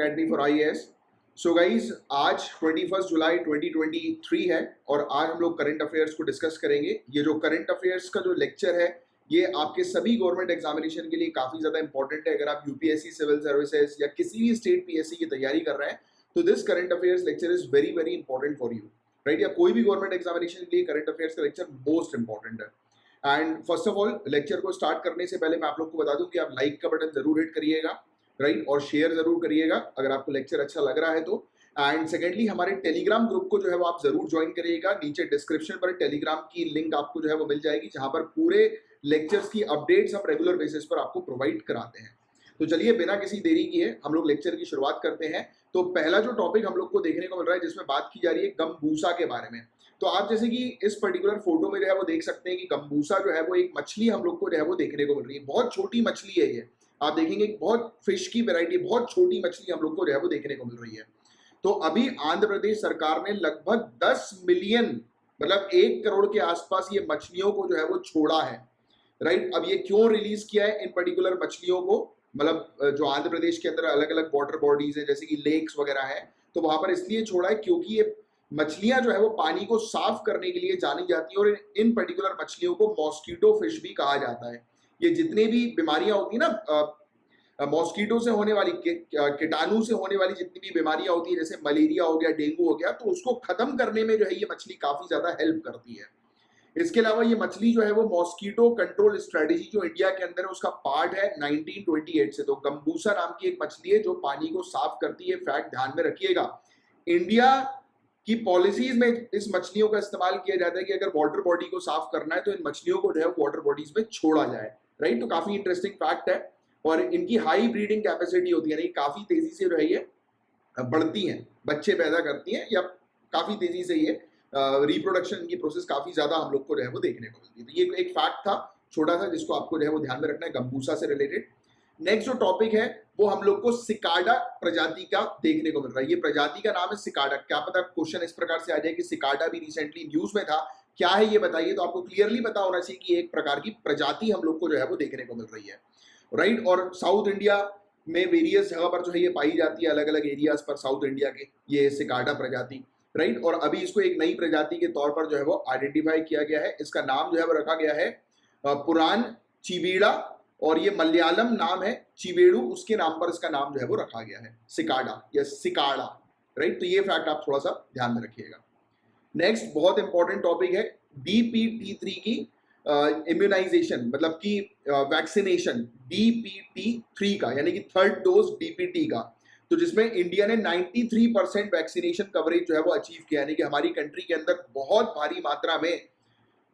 Academy for IAS. So guys, आज 21 जुलाई 2023 है और आज हम लोग करंट अफेयर्स को डिस्कस करेंगे। ये जो करंट अफेयर्स का जो लेक्चर है ये आपके सभी गवर्नमेंट एग्जामिनेशन के लिए काफी ज्यादा इंपॉर्टेंट है। अगर आप यूपीएससी, सिविल सर्विसेज या किसी भी स्टेट पीएससी की तैयारी कर रहे हैं तो this current affairs lecture is very very important for you, right. या कोई भी गवर्नमेंट एग्जामिनेशन के लिए करंट अफेयर्स का लेक्चर मोस्ट इंपॉर्टेंट है। And first of all, lecture को स्टार्ट करने से पहले मैं आप लोग को बता दूं कि आप लाइक का बटन जरूर हिट करिएगा, राइट, और शेयर जरूर करिएगा अगर आपको लेक्चर अच्छा लग रहा है तो। एंड सेकेंडली, हमारे टेलीग्राम ग्रुप को जो है वो आप जरूर ज्वाइन करिएगा। नीचे डिस्क्रिप्शन पर टेलीग्राम की लिंक आपको जो है वो मिल जाएगी, जहां पर पूरे लेक्चर्स की अपडेट्स हम रेगुलर बेसिस पर आपको प्रोवाइड कराते हैं। तो चलिए बिना किसी देरी किए हम लोग लेक्चर की शुरुआत करते हैं। तो पहला जो टॉपिक हम लोग को देखने को मिल रहा है जिसमें बात की जा रही है गंबूसा के बारे में। तो आप जैसे कि इस पर्टिकुलर फोटो में जो है वो देख सकते हैं कि गंबूसा जो है वो एक मछली हम लोग को जो है वो देखने को मिल रही है। बहुत छोटी मछली है ये, आप देखेंगे बहुत फिश की वैरायटी, बहुत छोटी मछली हम लोग को जो है वो देखने को मिल रही है। तो अभी आंध्र प्रदेश सरकार ने लगभग 10 मिलियन, मतलब 1 करोड़ के आसपास ये मछलियों को जो है वो छोड़ा है, राइट। अब ये क्यों रिलीज किया है इन पर्टिकुलर मछलियों को, मतलब जो आंध्र प्रदेश के अंदर अलग अलग वाटर बॉडीज है जैसे कि लेक्स वगैरह है, तो वहां पर इसलिए छोड़ा है क्योंकि ये मछलियां जो है वो पानी को साफ करने के लिए जानी जाती है। और इन पर्टिकुलर मछलियों को मॉस्किटो फिश भी कहा जाता है। ये जितने भी बीमारियां होती है ना, मॉस्किटो से होने वाली, कीटाणु से होने वाली जितनी भी बीमारियां होती है, जैसे मलेरिया हो गया, डेंगू हो गया, तो उसको खत्म करने में जो है ये मछली काफी ज्यादा हेल्प करती है। इसके अलावा ये मछली जो है वो मॉस्किटो कंट्रोल स्ट्रेटेजी जो इंडिया के अंदर है उसका पार्ट है 1928 से। तो गंबूसा नाम की एक मछली है जो पानी को साफ करती है। फैक्ट ध्यान में रखिएगा, इंडिया की पॉलिसीज में इस मछलियों का इस्तेमाल किया जाता है कि अगर वाटर बॉडी को साफ करना है तो इन मछलियों को जो है वाटर बॉडीज में छोड़ा जाए, राइट। तो काफी इंटरेस्टिंग फैक्ट है। और इनकी हाई ब्रीडिंग कैपेसिटी होती है, काफी तेजी से जो है ये बढ़ती हैं, बच्चे पैदा करती हैं, या काफी तेजी से ये रिप्रोडक्शन की प्रोसेस काफी ज्यादा हम लोग को जो है वो देखने को मिलती है। तो ये एक फैक्ट था छोटा सा जिसको आपको जो है वो ध्यान में रखना है गंबूसा से रिलेटेड। नेक्स्ट जो टॉपिक है वो हम लोग को सिकाडा प्रजाति का देखने को मिल रहा है। ये प्रजाति का नाम है सिकाडा। क्या पता क्वेश्चन इस प्रकार से आ जाए कि सिकाडा भी रिसेंटली न्यूज में था, क्या है ये बताइए। तो आपको क्लियरली पता होना चाहिए कि एक प्रकार की प्रजाति हम लोग को जो है वो देखने को मिल रही है, राइट। और साउथ इंडिया में वेरियस जगह पर जो है ये पाई जाती है, अलग अलग एरियाज पर साउथ इंडिया के, ये सिकाडा प्रजाति, राइट। और अभी इसको एक नई प्रजाति के तौर पर जो है वो आइडेंटिफाई किया गया है। इसका नाम जो है वो रखा गया है पुरान चिवीड़ा, और ये मलयालम नाम है चिवेड़ू, उसके नाम पर इसका नाम जो है वो रखा गया है सिकाडा या सिकाड़ा, राइट। तो ये फैक्ट आप थोड़ा सा ध्यान में रखिएगा। नेक्स्ट बहुत इंपॉर्टेंट टॉपिक है DPT3 की इम्यूनाइजेशन, मतलब कि वैक्सीनेशन DPT3 का, यानी कि थर्ड डोज DPT का। तो जिसमें इंडिया ने 93% वैक्सीनेशन कवरेज जो है वो अचीव किया, यानी कि हमारी कंट्री के अंदर बहुत भारी मात्रा में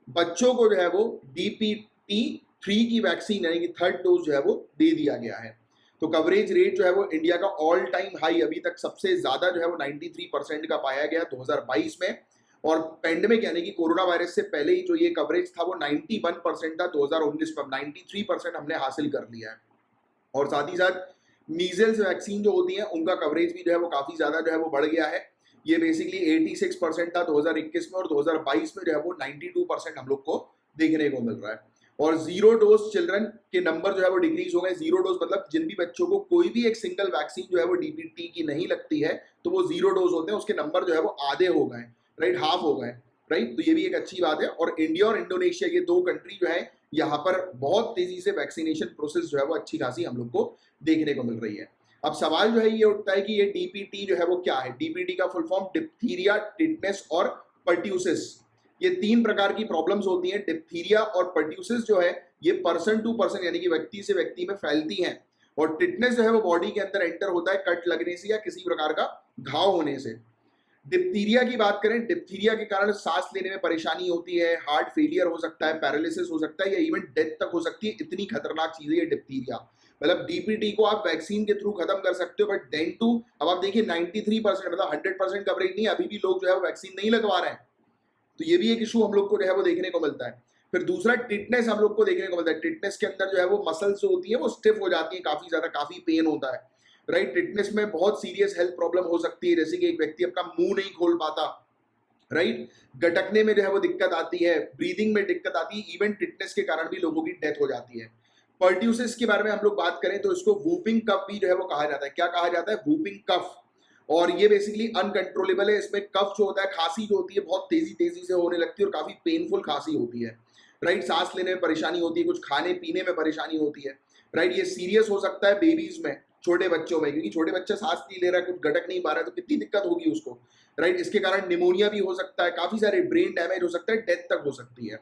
बच्चों को जो है वो DPT3 की वैक्सीन यानी कि थर्ड डोज जो है वो दे दिया गया है। तो कवरेज रेट जो है वो इंडिया का ऑल टाइम हाई, अभी तक सबसे ज्यादा जो है वो 93% का पाया गया 2022 में। और पेंडेमिक यानी कि कोरोना वायरस से पहले ही जो ये कवरेज था वो 91% था 2019 में। 93% हमने हासिल कर लिया है। और साथ ही साथ मीजल्स वैक्सीन जो होती है उनका कवरेज भी जो है वो काफी ज्यादा जो है वो बढ़ गया है। ये बेसिकली 86% था 2021 में, और 2022 में जो है वो 92% हम लोग को देखने को मिल रहा है। और जीरो डोज चिल्ड्रन के नंबर जो है वो डिक्रीज हो गए। जीरो डोज मतलब जिन भी बच्चों को कोई भी एक सिंगल वैक्सीन जो है वो DPT की नहीं लगती है तो वो जीरो डोज होते हैं, उसके नंबर जो है वो आधे हो गए, राइट, हाफ हो गए, राइट। तो ये भी एक अच्छी बात है। और इंडिया और इंडोनेशिया, ये दो कंट्री जो है यहाँ पर बहुत तेजी से वैक्सीनेशन प्रोसेस जो है वो अच्छी खासी हम लोग को देखने को मिल रही है। अब सवाल जो है ये उठता है कि ये DPT जो है वो क्या है। DPT का फुल फॉर्म डिप्थीरिया, टिटनेस और पर्ट्यूसिस। ये 3 प्रकार की प्रॉब्लम्स होती हैं। डिप्थीरिया और पर्ट्यूसिस जो है ये पर्सन टू पर्सन यानी कि व्यक्ति से व्यक्ति में फैलती हैं। और टिटनेस जो है वो बॉडी के अंदर एंटर होता है कट लगने से या किसी प्रकार का घाव होने से। डिप्थीरिया की बात करें, डिप्थीरिया के कारण सांस लेने में परेशानी होती है, हार्ट फेलियर हो सकता है, पैरालिसिस हो सकता है, या इवन डेथ तक हो सकती है। इतनी खतरनाक चीज है ये डिप्थीरिया। मतलब DPT को आप वैक्सीन के थ्रू खत्म कर सकते हो, बट देन टू अब आप देखिए 93% मतलब 100% कवरेज नहीं, अभी भी लोग जो है वो वैक्सीन नहीं लगवा रहे हैं। तो ये भी एक इशू हम लोग को जो है वो देखने को मिलता है। फिर दूसरा टिटनेस हम लोग को देखने को मिलता है। टिटनेस के अंदर जो है वो मसल्स जो होती है वो स्टिफ हो जाती है, काफी ज्यादा, काफी पेन होता है, राइट। टिटनेस में बहुत सीरियस हेल्थ प्रॉब्लम हो सकती है, जैसे कि एक व्यक्ति अपना मुंह नहीं खोल पाता, राइट। गटकने में जो है वो दिक्कत आती है, ब्रीदिंग में दिक्कत आती है, इवन टिटनेस के कारण भी लोगों की डेथ हो जाती है। पर्ट्यूसिस के बारे में हम लोग बात करें तो इसको वूपिंग कफ भी जो है वो कहा जाता है। क्या कहा जाता है? Whooping cough. और ये बेसिकली अनकंट्रोलेबल है। इसमें कफ जो होता है, खांसी जो होती है, बहुत तेजी तेजी से होने लगती है और काफी पेनफुल खांसी होती है, राइट। सांस लेने में परेशानी होती है, कुछ खाने पीने में परेशानी होती है, राइट। ये सीरियस हो सकता है बेबीज में, छोटे बच्चों में, क्योंकि छोटे बच्चे सांस नहीं ले रहा है, कुछ गटक नहीं पा रहा है, तो कितनी दिक्कत होगी उसको, राइट। इसके कारण निमोनिया भी हो सकता है, काफी सारे ब्रेन डैमेज हो सकता है, डेथ तक हो सकती है।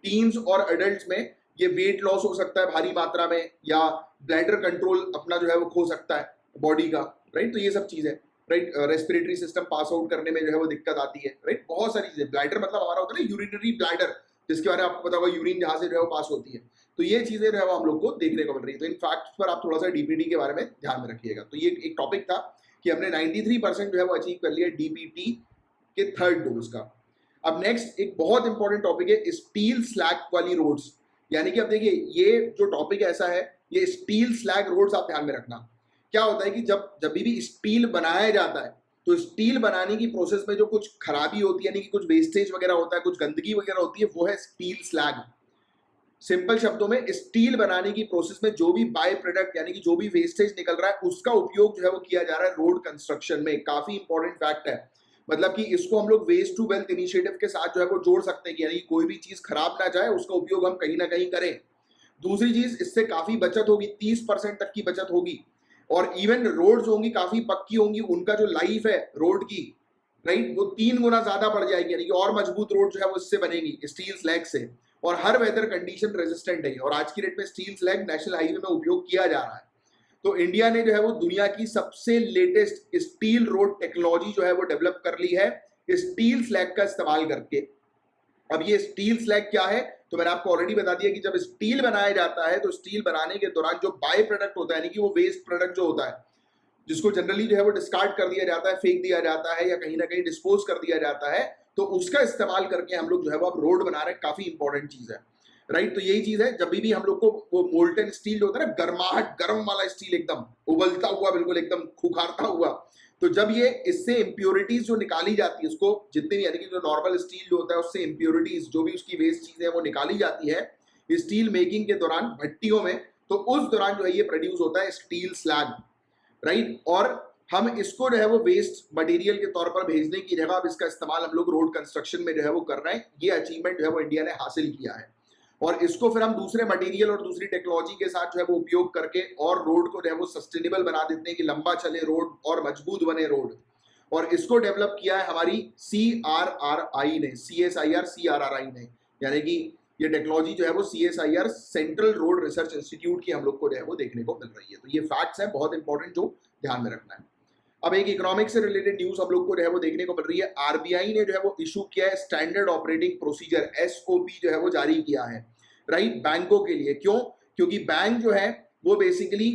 टीन्स और अडल्ट में ये वेट लॉस हो सकता है भारी मात्रा में, या ब्लैडर कंट्रोल अपना जो है वो खो सकता है बॉडी का, राइट। तो ये सब चीजें, right. Respiratory system pass out करने में जो है वो दिक्कत आती है, राइट। बहुत सारी चीजें। ब्लैडर मतलब हमारा होता है ना यूरिनरी ब्लैडर, जिसके बारे में आपको पता होगा, यूरिन जहां से जो है वो पास होती है। तो ये चीजें जो है वो हम लोग को देखने को मिल रही है। तो इन फैक्ट्स पर आप थोड़ा सा डीपीटी के बारे में ध्यान में रखिएगा। तो ये एक टॉपिक था कि हमने 93% जो है वो अचीव कर लिया डीपीटी के थर्ड डोज का। अब नेक्स्ट एक बहुत इंपॉर्टेंट टॉपिक है स्टील स्लैग वाली रोड्स। यानी कि अब देखिए, ये जो टॉपिक ऐसा है, ये स्टील स्लैग रोड्स आप ध्यान में रखना। क्या होता है कि जब भी स्टील बनाया जाता है, तो स्टील बनाने की प्रोसेस में जो कुछ खराबी होती है, यानी कि कुछ वेस्टेज वगैरह होता है, कुछ गंदगी वगैरह होती है, वो है स्टील स्लैग। सिंपल शब्दों में, स्टील बनाने की प्रोसेस में जो भी बाय प्रोडक्ट यानी कि जो भी वेस्टेज निकल रहा है, उसका उपयोग जो है वो किया जा रहा है रोड कंस्ट्रक्शन में। काफी इंपॉर्टेंट फैक्ट है। मतलब कि इसको हम लोग वेस्ट टू वेल्थ इनिशिएटिव के साथ जो है वो जोड़ सकते हैं कि यानी कोई भी चीज खराब ना जाए, उसका उपयोग हम कहीं ना कहीं करें। दूसरी चीज, इससे काफी बचत होगी, 30% तक की बचत होगी। और इवन रोड्स होंगी काफी पक्की होंगी, उनका जो लाइफ है रोड की, राइट, वो 3 गुना ज्यादा बढ़ जाएगी। यानी कि और मजबूत रोड जो है वो इससे बनेगी, स्टील स्लैग से। और हर वेदर कंडीशन रेजिस्टेंट है। और आज की डेट में स्टील स्लैग नेशनल हाईवे में उपयोग किया जा रहा है। तो इंडिया ने जो है वो दुनिया की सबसे लेटेस्ट स्टील रोड टेक्नोलॉजी जो है वो डेवलप कर ली है, स्टील स्लैग का इस्तेमाल करके। अब ये स्टील स्लैग क्या है, तो मैंने आपको ऑलरेडी बता दिया कि जब स्टील बनाया जाता है, तो स्टील बनाने के दौरान जो बाय प्रोडक्ट होता है, यानी कि वो वेस्ट प्रोडक्ट जो होता है, जिसको जनरली जो है वो डिस्कार्ड कर दिया जाता है, फेंक दिया जाता है, या कहीं ना कहीं डिस्पोज कर दिया जाता है, तो उसका इस्तेमाल करके हम लोग जो है वो अब रोड बना रहे हैं। काफी इंपॉर्टेंट चीज है, राइट। तो यही चीज है, जब भी हम लोग को वो मोल्टन स्टील जो होता है ना, गर्माहट, गर्म वाला स्टील, एकदम उबलता हुआ, बिल्कुल एकदम खुखारता हुआ, तो जब ये इससे इंप्योरिटीज जो निकाली जाती है, उसको जितने भी, यानी कि जो नॉर्मल स्टील जो होता है उससे इंप्योरिटीज, जो भी उसकी वेस्ट चीजें वो निकाली जाती है स्टील मेकिंग के दौरान भट्टियों में, तो उस दौरान जो है ये प्रोड्यूस होता है स्टील स्लैग, राइट। और हम इसको जो है वो वेस्ट मटेरियल के तौर पर भेजने की जगह अब इसका इस्तेमाल हम लोग रोड कंस्ट्रक्शन में जो है वो कर रहे हैं। ये अचीवमेंट जो है वो इंडिया ने हासिल किया है। और इसको फिर हम दूसरे मटेरियल और दूसरी टेक्नोलॉजी के साथ जो है वो उपयोग करके और रोड को जो है वो सस्टेनेबल बना देते हैं कि लंबा चले रोड और मजबूत बने रोड। और इसको डेवलप किया है हमारी CRRI ने, CSIR ने, यानी कि ये टेक्नोलॉजी जो है वो CSIR central road research institute की हम लोग को जो है वो देखने को मिल रही है। तो ये फैक्ट्स हैं बहुत इंपॉर्टेंट जो ध्यान में रखना है। अब एक इकोनॉमिक से रिलेटेड न्यूज हम लोग को जो है वो देखने को मिल रही है। आरबीआई ने जो है वो इशू किया है स्टैंडर्ड ऑपरेटिंग प्रोसीजर, SOP जो है वो जारी किया है, राइट, बैंकों के लिए। क्यों? क्योंकि बैंक जो है वो basically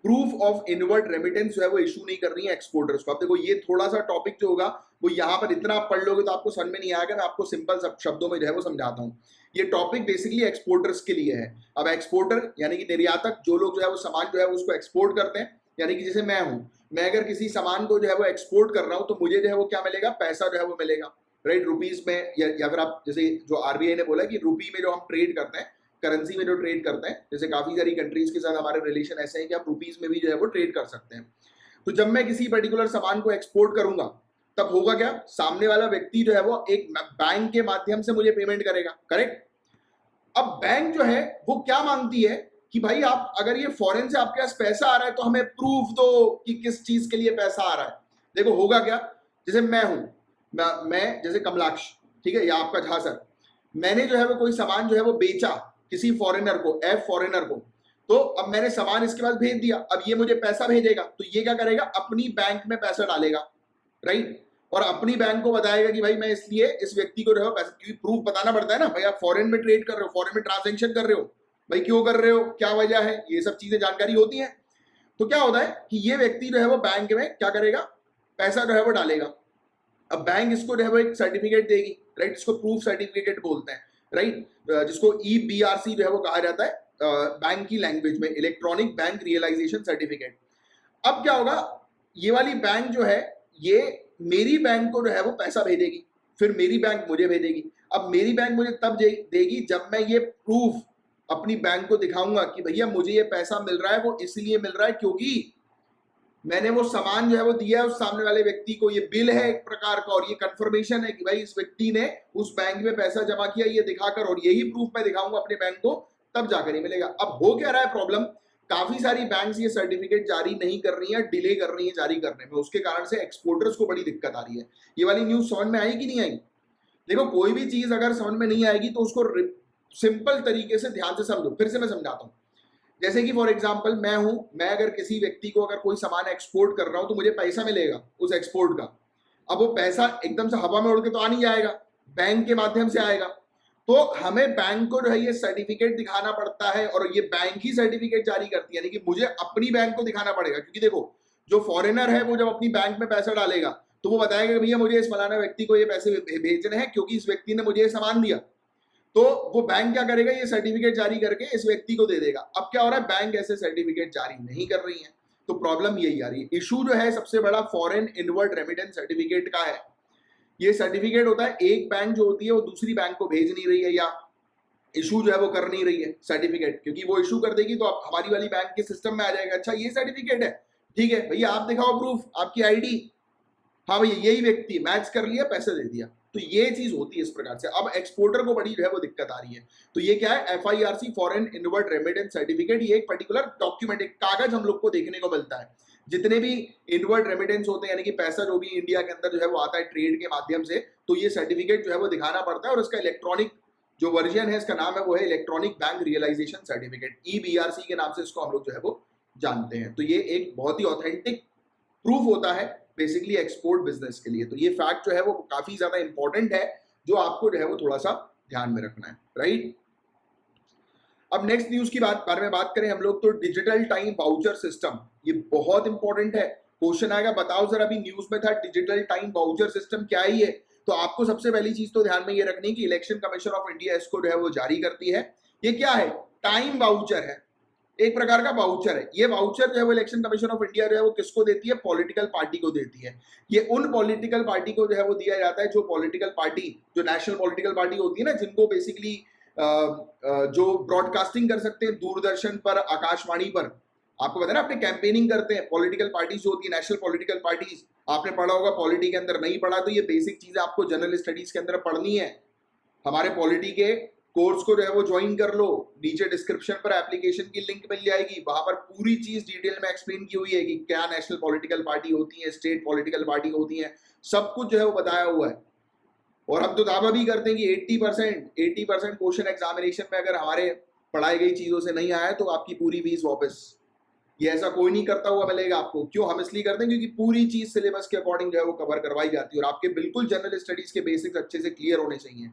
proof of inward remittance जो है वो इशू नहीं कर रही है एक्सपोर्टर्स को। अब देखो, ये थोड़ा सा टॉपिक जो होगा वो यहाँ पर इतना आप पढ़ लोगे तो आपको समझ में नहीं आएगा। मैं आपको सिंपल शब्दों में जो है वो समझाता हूँ। ये टॉपिक बेसिकली एक्सपोर्टर्स के लिए है। अब एक्सपोर्टर यानी कि निर्यातक, जो लोग जो है वो सामान जो है उसको एक्सपोर्ट करते हैं, यानी कि जैसे मैं हूँ, मैं अगर किसी सामान को जो है वो एक्सपोर्ट कर रहा हूँ, तो मुझे जो है वो क्या मिलेगा, पैसा जो है वो मिलेगा, राइट, रुपीज में। या फिर आप जैसे जो आरबीआई ने बोला कि रुपी में जो हम ट्रेड करते हैं, करेंसी में जो ट्रेड करते हैं, जैसे काफी सारी कंट्रीज के साथ हमारे रिलेशन ऐसे हैं कि आप रुपीज में भी जो है वो ट्रेड कर सकते हैं। तो जब मैं किसी पर्टिकुलर सामान को एक्सपोर्ट करूंगा, तब होगा क्या, सामने वाला व्यक्ति जो है वो एक बैंक के माध्यम से मुझे पेमेंट करेगा, करेक्ट। अब बैंक जो है वो क्या मांगती है कि भाई आप अगर ये फॉरेन से आपके पास पैसा आ रहा है तो हमें प्रूफ दो कि किस चीज के लिए पैसा आ रहा है। देखो होगा क्या, जैसे मैं हूं, मैं जैसे कमलाक्ष, ठीक है, या आपका झा सर, मैंने जो है वो कोई सामान जो है वो बेचा किसी फॉरेनर को, फॉरेनर को, तो अब मैंने सामान इसके पास भेज दिया। अब ये मुझे पैसा भेजेगा, तो ये क्या करेगा, अपनी बैंक में पैसा डालेगा, राइट, और अपनी बैंक को बताएगा कि भाई मैं इसलिए इस व्यक्ति को जो है पैसा, क्योंकि प्रूफ बताना पड़ता है ना, भाई आप फॉरेन में ट्रेड कर रहे हो, फॉरेन में ट्रांजेक्शन कर रहे हो, भाई क्यों कर रहे हो, क्या वजह है, ये सब चीजें जानकारी होती है। तो क्या होता है कि ये व्यक्ति जो है वो बैंक में क्या करेगा, पैसा जो है वो डालेगा। अब बैंक इसको जो है वो एक सर्टिफिकेट देगी, राइट, इसको प्रूफ सर्टिफिकेट बोलते हैं, राइट, जिसको EBRC जो है वो कहा जाता है बैंक की लैंग्वेज में, इलेक्ट्रॉनिक बैंक रियलाइजेशन सर्टिफिकेट। अब क्या होगा, ये वाली बैंक जो है ये मेरी बैंक को जो है वो पैसा भेजेगी, फिर मेरी बैंक मुझे भेजेगी। अब मेरी बैंक मुझे तब देगी जब मैं ये प्रूफ अपनी बैंक को दिखाऊंगा कि भैया मुझे ये पैसा मिल रहा है, वो इसलिए मिल रहा है क्योंकि मैंने वो सामान जो है वो दिया है उस सामने वाले व्यक्ति को, ये बिल है एक प्रकार का, और ये कंफर्मेशन है कि भाई इस व्यक्ति ने उस बैंक में पैसा जमा किया, ये दिखाकर, और यही प्रूफ मैं दिखाऊंगा अपने बैंक को, तब जाकर ये मिलेगा। अब हो क्या रहा है प्रॉब्लम, काफी सारी बैंक्स ये सर्टिफिकेट जारी नहीं कर रही है, डिले कर रही है जारी करने में, उसके कारण से एक्सपोर्टर्स को बड़ी दिक्कत आ रही है। ये वाली न्यूज समझ में आई कि नहीं आई? देखो, कोई भी चीज अगर समझ में नहीं आएगी तो उसको सिंपल तरीके से ध्यान से समझो। फिर से मैं समझाता हूँ। जैसे कि फॉर एग्जांपल मैं हूं, मैं अगर किसी व्यक्ति को अगर कोई सामान एक्सपोर्ट कर रहा हूं तो मुझे पैसा मिलेगा उस एक्सपोर्ट का। अब वो पैसा एकदम से हवा में उड़ के तो आ नहीं जाएगा, बैंक के माध्यम से आएगा। तो हमें बैंक को जो है ये सर्टिफिकेट दिखाना पड़ता है, और ये बैंक ही सर्टिफिकेट जारी करती है, यानी कि मुझे अपनी बैंक को दिखाना पड़ेगा। क्योंकि देखो, जो फॉरेनर है वो जब अपनी बैंक में पैसा डालेगा तो वो बताएगा कि भैया मुझे इस फलाना व्यक्ति को ये पैसे भेजने हैं क्योंकि इस व्यक्ति ने मुझे ये सामान दिया। तो वो बैंक क्या करेगा, ये सर्टिफिकेट जारी करके इस व्यक्ति को दे देगा। अब क्या हो रहा है, बैंक ऐसे सर्टिफिकेट जारी नहीं कर रही है, तो प्रॉब्लम यही आ रही है। इशू जो है सबसे बड़ा फॉरेन इनवर्ड रेमिटेंस सर्टिफिकेट का है। ये सर्टिफिकेट होता है, एक बैंक जो होती है वो दूसरी बैंक को भेज नहीं रही है या इशू जो है वो कर नहीं रही है सर्टिफिकेट, क्योंकि वो इशू कर देगी तो आप हमारी वाली बैंक के सिस्टम में आ जाएगा, अच्छा ये सर्टिफिकेट है, ठीक है भैया आप दिखाओ प्रूफ, आपकी आईडी, हाँ भैया यही व्यक्ति, मैच कर लिया, पैसे दे दिया। तो ये चीज होती है इस प्रकार से। अब एक्सपोर्टर को बड़ी जो है वो दिक्कत आ रही है। तो ये क्या है, FIRC foreign inward remittance certificate, ये एक पर्टिकुलर डॉक्यूमेंट, एक कागज हम लोग को देखने को मिलता है। जितने भी इनवर्ड रेमिटेंस होते हैं, यानी कि पैसा जो भी इंडिया के अंदर जो है वो आता है ट्रेड के माध्यम से, तो ये सर्टिफिकेट जो है वो दिखाना पड़ता है। और इसका इलेक्ट्रॉनिक जो वर्जन है, इसका नाम है वो है electronic bank realisation certificate, EBRC के नाम से इसको हम लोग जो है वो जानते हैं। तो ये एक बहुत ही ऑथेंटिक प्रूफ होता है बेसिकली एक्सपोर्ट बिजनेस के लिए। तो ये फैक्ट जो है वो काफी ज्यादा इंपॉर्टेंट है, जो आपको जो है वो थोड़ा सा ध्यान में रखना है, राइट। अब नेक्स्ट न्यूज की बारे में बात करें हम लोग, तो डिजिटल टाइम वाउचर सिस्टम, ये बहुत इंपॉर्टेंट है। क्वेश्चन आएगा, बताओ जरा, अभी न्यूज में था डिजिटल टाइम वाउचर सिस्टम क्या ही है। तो आपको सबसे पहली चीज तो ध्यान में ये रखनी है कि इलेक्शन कमीशन ऑफ इंडिया इसको जो है वो जारी करती है। ये क्या है, टाइम वाउचर है, एक प्रकार का वाउचर है। ये वाउचर जो है वो इलेक्शन कमीशन ऑफ इंडिया जो है वो किसको देती है, पॉलिटिकल पार्टी को देती है। ये उन पॉलिटिकल पार्टी को जो है वो दिया जाता है, जो पॉलिटिकल पार्टी, जो नेशनल पॉलिटिकल पार्टी होती है ना, जिनको बेसिकली जो ब्रॉडकास्टिंग कर सकते हैं दूरदर्शन पर, आकाशवाणी पर। आपको पता है ना, अपने कैंपेनिंग करते हैं पॉलिटिकल पार्टीज जो होती है, नेशनल पॉलिटिकल पार्टीज। आपने पढ़ा होगा पॉलिटी के अंदर, नहीं पढ़ा तो ये बेसिक चीजें आपको जनरल स्टडीज के अंदर पढ़नी है। हमारे पॉलिटी के कोर्स को जो है वो ज्वाइन कर लो, नीचे डिस्क्रिप्शन पर एप्लीकेशन की लिंक मिल जाएगी, वहां पर पूरी चीज डिटेल में एक्सप्लेन की हुई है कि क्या नेशनल पॉलिटिकल पार्टी होती है, स्टेट पॉलिटिकल पार्टी होती है, सब कुछ जो है वो बताया हुआ है। और हम तो दावा भी करते हैं कि 80% क्वेश्चन एग्जामिनेशन में अगर हमारे पढ़ाई गई चीजों से नहीं आया तो आपकी पूरी फीस वापस। ये ऐसा कोई नहीं करता हुआ मिलेगा आपको। क्यों, हम इसलिए करते हैं क्योंकि पूरी चीज सिलेबस के अकॉर्डिंग जो है वो कवर करवाई जाती है, और आपके बिल्कुल जनरल स्टडीज के बेसिक्स अच्छे से क्लियर होने चाहिए।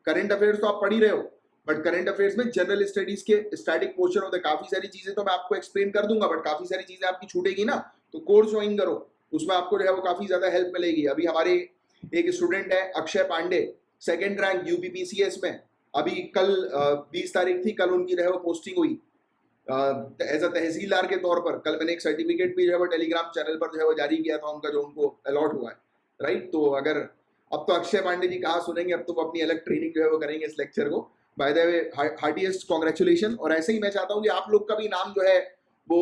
करंट अफेयर्स तो आप पढ़ ही रहे हो, बट करंट अफेयर्स में जनरल स्टडीज के स्टैटिक पोर्शन होते हैं। काफी सारी चीजें तो मैं आपको एक्सप्लेन कर दूंगा, बट काफी सारी चीजें आपकी छूटेगी ना, तो कोर्स ज्वाइन करो, उसमें आपको जो है वो काफी ज्यादा हेल्प मिलेगी। अभी हमारे एक स्टूडेंट है Akshay Pandey, second rank UPPCS में, अभी कल 20 तारीख थी, कल उनकी जो है वो पोस्टिंग हुई एज अ तहसीलदार के तौर पर। कल मैंने एक सर्टिफिकेट भी जो है वो टेलीग्राम चैनल पर जो है वो जारी किया था उनका, जो उनको अलॉट हुआ है, राइट। तो अगर अब तो अक्षय पांडे जी कहाँ सुनेंगे, अब तो अपनी अलग ट्रेनिंग जो है वो करेंगे इस लेक्चर को। By the way heartiest congratulation. और ऐसे ही मैं चाहता हूँ कि आप लोग का भी नाम जो है वो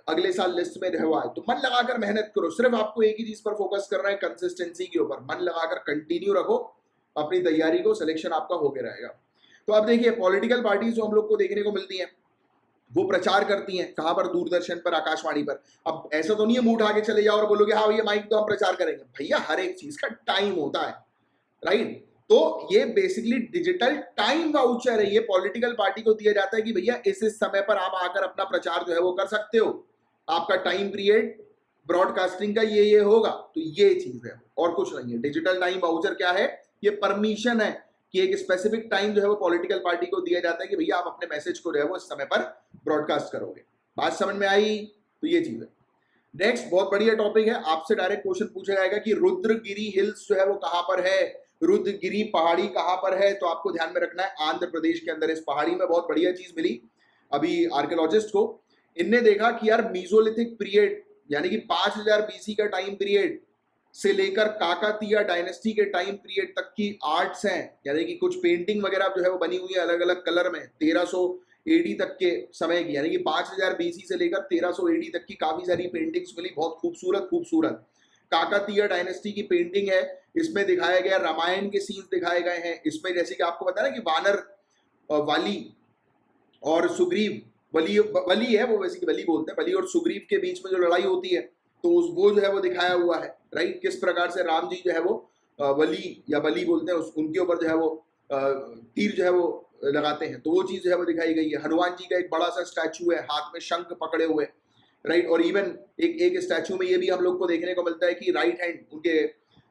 अगले साल लिस्ट में जो है, तो मन लगाकर मेहनत करो। सिर्फ आपको एक ही चीज पर फोकस करना है, कंसिस्टेंसी के ऊपर मन लगाकर कंटिन्यू रखो अपनी तैयारी को, सिलेक्शन आपका हो गया रहेगा। तो अब देखिए, पॉलिटिकल पार्टीज जो हम लोग को देखने को मिलती हैं वो प्रचार करती हैं कहां पर, दूरदर्शन पर, आकाशवाणी पर। अब ऐसा तो नहीं है मुंह उठा के चले जाओ और बोलोगे हाँ भैया माइक तो हम प्रचार करेंगे। भैया हर एक चीज का टाइम होता है, राइट। तो ये बेसिकली डिजिटल टाइम वाउचर है, ये पॉलिटिकल पार्टी को दिया जाता है कि भैया इस समय पर आप आकर अपना प्रचार जो है वो कर सकते हो, आपका टाइम पीरियड ब्रॉडकास्टिंग का ये होगा। तो ये चीज है और कुछ नहीं है। डिजिटल टाइम वाउचर क्या है, ये परमिशन है कि एक स्पेसिफिक टाइम जो है वो पॉलिटिकल पार्टी को दिया जाता है कि भैया आप अपने मैसेज को जो है वो इस समय पर ब्रॉडकास्ट करोगे। बात समझ में आई? तो ये चीज है। नेक्स्ट बहुत बढ़िया टॉपिक है, आपसे डायरेक्ट क्वेश्चन पूछा जाएगा कि रुद्रगिरी हिल्स जो है वो कहां पर है, रुद्रगिरी पहाड़ी कहां पर है। तो आपको ध्यान में रखना है आंध्र प्रदेश के अंदर। इस पहाड़ी में बहुत बढ़िया चीज मिली अभी आर्कियोलॉजिस्ट को, इनने देखा कि यार मीजोलिथिक पीरियड यानी कि 5000 BC का टाइम पीरियड से लेकर काकातीय डायनेस्टी के टाइम पीरियड तक की आर्ट्स हैं, यानी कि कुछ पेंटिंग वगैरह जो है वो बनी हुई है अलग अलग कलर में। 1300 एडी तक के समय की, यानी कि 5000 बीसी से लेकर 1300 एडी तक की काफी सारी पेंटिंग्स मिली, बहुत खूबसूरत खूबसूरत। काकतीय डायनेस्टी की पेंटिंग है, इसमें दिखाया गया रामायण के सीन्स दिखाए गए हैं। इसमें जैसे कि आपको पता है ना कि वानर वाली और सुग्रीव, बलि बलि है वो, वैसे कि बलि बोलते हैं, बलि और सुग्रीव के बीच में जो लड़ाई होती है, तो उस वो जो है वो दिखाया हुआ है, राइट। किस प्रकार से राम जी जो है वो बलि या बलि बोलते हैं उनके ऊपर जो है वो तीर जो है वो लगाते हैं, तो वो चीज जो है वो दिखाई गई है। हनुमान जी का एक बड़ा सा स्टैचू है, हाथ में शंख पकड़े हुए, राइट। और इवन एक स्टैचू में ये भी हम लोग को देखने को मिलता है कि राइट हैंड, उनके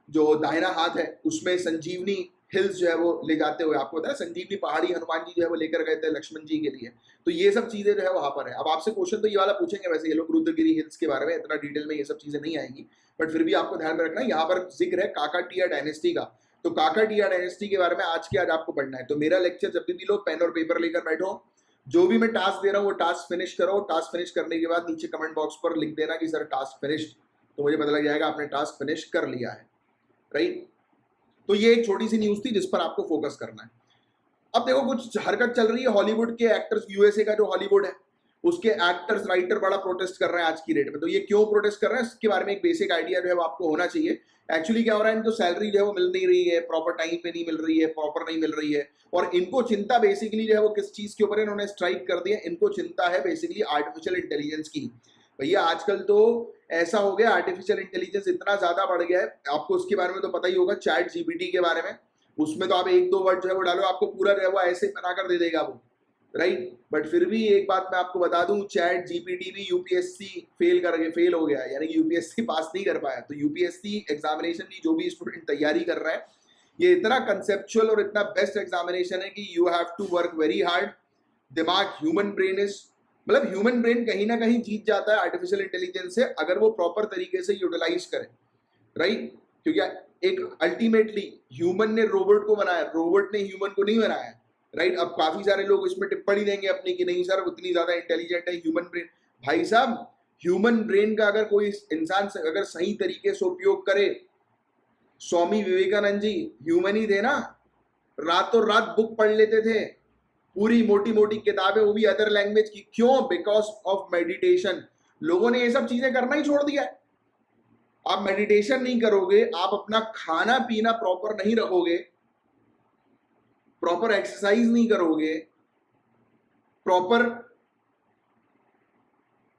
जो दाहिना हाथ है उसमें संजीवनी हिल्स जो है वो ले जाते हुए, आपको पता है संजीवनी पहाड़ी हनुमान जी जो है वो लेकर गए थे लक्ष्मण जी के लिए। तो ये सब चीजें जो है वहां पर है। अब आपसे क्वेश्चन तो ये वाला पूछेंगे, वैसे ये लोग रुद्रगिरी हिल्स के बारे में इतना डिटेल में ये सब चीजें नहीं आएंगी, बट फिर भी आपको ध्यान में रखना यहाँ पर जिक्र है काकतीय डायनेस्टी का। तो काकतीय डायनेस्टी के बारे में आज आपको पढ़ना है। तो मेरा लेक्चर जब भी लो पेन और पेपर लेकर बैठो, जो भी मैं टास्क दे रहा हूँ वो टास्क फिनिश करो। टास्क फिनिश करने के बाद नीचे कमेंट बॉक्स पर लिख देना कि सर टास्क फिनिश्ड, तो मुझे पता लग जाएगा आपने टास्क फिनिश कर लिया है, राइट। तो ये एक छोटी सी न्यूज थी जिस पर आपको फोकस करना है। अब देखो कुछ हरकत चल रही है हॉलीवुड के एक्टर्स, यूएसए का जो हॉलीवुड है उसके एक्टर्स राइटर बड़ा प्रोटेस्ट कर रहे हैं आज की डेट में। तो ये क्यों प्रोटेस्ट कर रहे हैं इसके बारे में एक बेसिक आइडिया जो है वो आपको होना चाहिए। एक्चुअली क्या हो रहा है, इनको सैलरी जो है वो मिल नहीं रही है, प्रॉपर टाइम पे नहीं मिल रही है, प्रॉपर नहीं मिल रही है, और इनको चिंता बेसिकली जो है वो किस चीज के ऊपर इन्होंने स्ट्राइक कर दिया, इनको चिंता है बेसिकली आर्टिफिशियल इंटेलिजेंस की। भैया आजकल तो ऐसा हो गया, आर्टिफिशियल इंटेलिजेंस इतना ज्यादा बढ़ गया है, आपको उसके बारे में तो पता ही होगा, चैट जीपीटी के बारे में। उसमें तो आप एक दो वर्ड जो है वो डालो, आपको पूरा जो है वो ऐसे बनाकर दे देगा वो, राइट। बट फिर भी एक बात मैं आपको बता दूं, चैट जीपीटी भी यूपीएससी फेल हो गया, यानी कि यूपीएससी पास नहीं कर पाया। तो यूपीएससी एग्जामिनेशन की जो भी स्टूडेंट तैयारी कर रहा है, ये इतना कंसेप्चुअल और इतना बेस्ट एग्जामिनेशन है कि you have to work very hard. दिमाग, ह्यूमन ब्रेन इज, मतलब ह्यूमन ब्रेन कहीं ना कहीं जीत जाता है आर्टिफिशियल इंटेलिजेंस से, अगर वो प्रॉपर तरीके से यूटिलाइज करे, राइट। क्योंकि एक अल्टीमेटली ह्यूमन ने रोबोट को बनाया, रोबोट ने ह्यूमन को नहीं बनाया, राइट। अब काफी सारे लोग इसमें टिप्पणी देंगे अपनी कि नहीं सर उतनी ज्यादा इंटेलिजेंट है ह्यूमन ब्रेन। भाई साहब, ह्यूमन ब्रेन का अगर कोई इंसान अगर सही तरीके से उपयोग करे, स्वामी विवेकानंद जी ह्यूमन ही थे ना, रातों रात बुक पढ़ लेते थे, पूरी मोटी मोटी किताबें, वो भी अदर लैंग्वेज की। क्यों? Because of meditation. लोगों ने ये सब चीजें करना ही छोड़ दिया है। आप मेडिटेशन नहीं करोगे, आप अपना खाना पीना प्रॉपर नहीं रखोगे, प्रॉपर एक्सरसाइज नहीं करोगे, प्रॉपर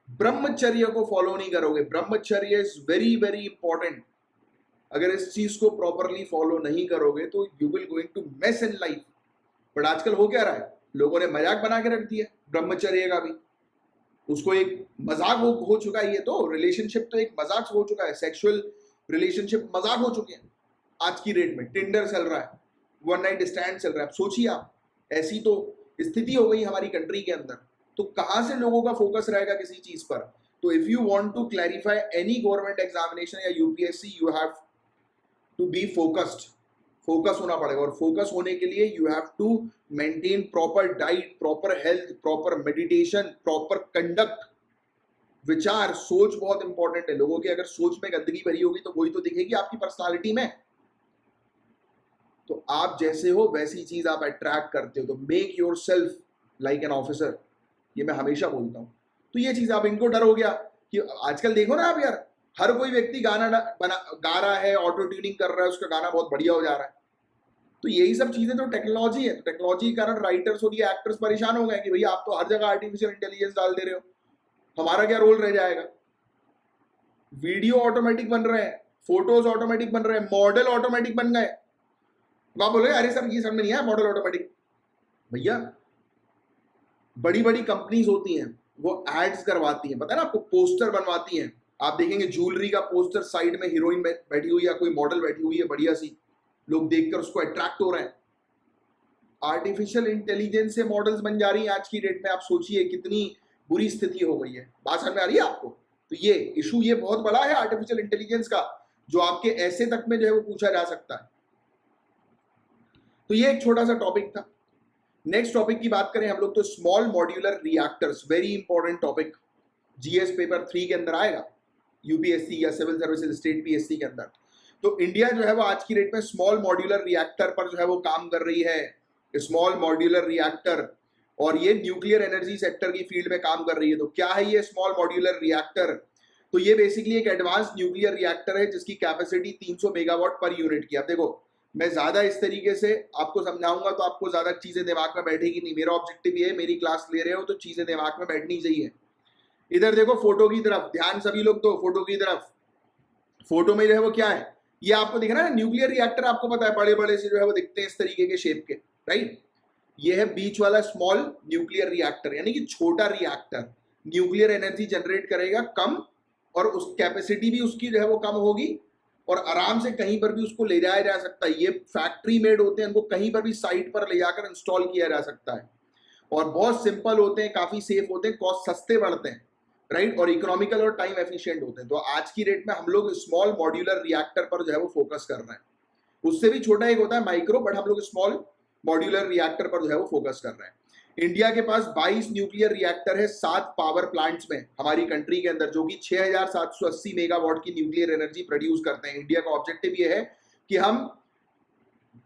ब्रह्मचर्य को फॉलो नहीं करोगे। ब्रह्मचर्य इज वेरी वेरी इंपॉर्टेंट। अगर इस चीज को प्रॉपरली फॉलो नहीं करोगे तो you will going to mess in life. But आजकल हो क्या रहा है, लोगों ने मजाक बना के रख दिया ब्रह्मचर्य का भी, उसको एक मजाक हो चुका है। ये तो रिलेशनशिप तो एक मजाक हो चुका है, सेक्सुअल रिलेशनशिप मजाक हो चुके हैं आज की डेट में। टिंडर चल रहा है, वन नाइट स्टैंड चल रहा है। सोचिए आप, ऐसी तो स्थिति हो गई हमारी कंट्री के अंदर, तो कहां से लोगों का फोकस रहेगा किसी चीज पर। तो if you want to clarify any government examination या UPSC, you have to be focused. Focus होना पड़ेगा, और फोकस होने के लिए you have to maintain proper diet, proper health, proper meditation, proper conduct, विचार, सोच बहुत इंपॉर्टेंट है। लोगों की अगर सोच में गंदगी भरी होगी तो वही तो दिखेगी आपकी पर्सनालिटी में। तो आप जैसे हो वैसी चीज आप अट्रैक्ट करते हो। तो make your self like an officer, ये मैं हमेशा बोलता हूँ। तो ये चीज, आप इनको डर हो गया कि आजकल देखो ना आप यार, हर कोई व्यक्ति गाना गा रहा है, ऑटो ट्यूनिंग कर रहा है, उसका गाना बहुत बढ़िया हो जा रहा है। तो यही सब चीजें तो टेक्नोलॉजी है। तो टेक्नोलॉजी के कारण राइटर्स और ये एक्टर्स परेशान हो गए कि भैया आप तो हर जगह आर्टिफिशियल इंटेलिजेंस डाल दे रहे हो, हमारा क्या रोल रह जाएगा। वीडियो ऑटोमेटिक बन रहे हैं, फोटोज ऑटोमेटिक बन रहे हैं, मॉडल ऑटोमेटिक बन गए। आप बोले अरे सर ये समझ में नहीं आया मॉडल ऑटोमेटिक। भैया बड़ी बड़ी कंपनीज होती हैं, वो एड्स करवाती हैं, पता है ना आपको, पोस्टर बनवाती हैं। आप देखेंगे ज्वेलरी का पोस्टर, साइड में हीरोइन बैठी हुई है या कोई मॉडल बैठी हुई है बढ़िया सी, लोग देखकर उसको अट्रैक्ट हो रहे हैं। आर्टिफिशियल इंटेलिजेंस से मॉडल्स बन जा रही हैं आज की डेट में। आप सोचिए कितनी बुरी स्थिति हो गई है। बात समझ में आ रही है आपको? तो ये इशू ये बहुत बड़ा है आर्टिफिशियल इंटेलिजेंस का, जो आपके ऐसे तक में जो है वो पूछा जा सकता है। तो ये एक छोटा सा टॉपिक था। नेक्स्ट टॉपिक की बात करें हम लोग तो small modular reactors, very important topic, GS paper 3 के अंदर आएगा, यूपीएससी या सिविल सर्विसेज स्टेट पीएससी के अंदर। तो इंडिया जो है वो आज की डेट में स्मॉल मॉड्यूलर रिएक्टर पर जो है वो काम कर रही है। स्मॉल मॉड्यूलर रिएक्टर और ये न्यूक्लियर एनर्जी सेक्टर की फील्ड में काम कर रही है। तो क्या है ये स्मॉल मॉड्यूलर रिएक्टर? तो ये बेसिकली एक एडवांस न्यूक्लियर रिएक्टर है जिसकी कैपेसिटी 300 मेगावाट पर यूनिट की। अब देखो, मैं ज्यादा इस तरीके से आपको समझाऊंगा तो आपको ज्यादा चीजें दिमाग में बैठेगी नहीं। मेरा ऑब्जेक्टिव ये है, मेरी क्लास ले रहे हो तो चीजें दिमाग में बैठनी चाहिए। इधर देखो फोटो की तरफ, ध्यान सभी लोग दो फोटो की तरफ। फोटो में जो है वो क्या है, ये आपको दिख रहा है न्यूक्लियर रिएक्टर, आपको पता है बड़े बड़े से जो है वो दिखते हैं इस तरीके के शेप के, राइट। ये है बीच वाला स्मॉल न्यूक्लियर रिएक्टर, यानी कि छोटा रिएक्टर, न्यूक्लियर एनर्जी जनरेट करेगा कम, और उस कैपेसिटी भी उसकी जो है वो कम होगी, और आराम से कहीं पर भी उसको ले जाया जा सकता है। ये फैक्ट्री मेड होते हैं, उनको कहीं पर भी साइट पर ले जाकर इंस्टॉल किया जा सकता है, और बहुत सिंपल होते हैं, काफी सेफ होते हैं, कॉस्ट सस्ते पड़ते हैं, राइट, और इकोनॉमिकल और टाइम एफिशिएंट होते हैं। तो आज की डेट में हम लोग स्मॉल मॉड्यूलर रिएक्टर पर जो है वो फोकस कर रहे हैं। उससे भी छोटा एक होता है माइक्रो, बट हम लोग स्मॉल मॉड्यूलर रिएक्टर पर जो है वो फोकस कर रहे हैं। इंडिया के पास 22 न्यूक्लियर रिएक्टर है 7 पावर प्लांट्स में हमारी कंट्री के अंदर, जो कि 6780 मेगावाट की न्यूक्लियर एनर्जी प्रोड्यूस करते हैं। इंडिया का ऑब्जेक्टिव ये है कि हम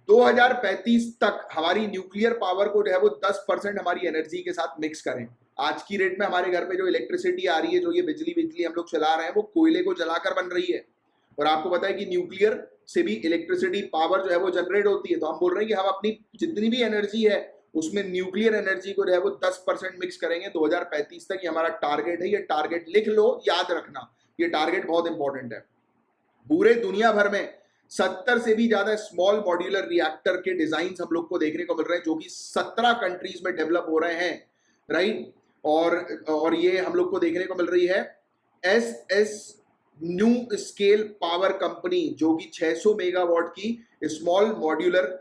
2035 तक हमारी न्यूक्लियर पावर को जो है वो 10% हमारी एनर्जी के साथ मिक्स करें। आज की रेट में हमारे घर पे जो इलेक्ट्रिसिटी आ रही है, जो ये बिजली हम लोग चला रहे हैं, वो कोयले को जलाकर बन रही है, और आपको पता है कि न्यूक्लियर से भी इलेक्ट्रिसिटी पावर जो है वो जनरेट होती है। तो हम बोल रहे हैं कि हम अपनी जितनी भी एनर्जी है उसमें न्यूक्लियर एनर्जी को जो है वो 10% मिक्स करेंगे 2035 तक। ये हमारा टारगेट है, ये टारगेट लिख लो, याद रखना, ये टारगेट बहुत इंपॉर्टेंट है। पूरे दुनिया भर में 70 से भी ज्यादा स्मॉल मॉड्यूलर रिएक्टर के डिजाइन हम लोग को देखने को मिल रहे हैं, जो कि 17 कंट्रीज में डेवलप हो रहे हैं, राइट। और ये हम लोग को देखने को मिल रही है S new scale power company, जो कि 600 मेगावाट की स्मॉल मॉड्यूलर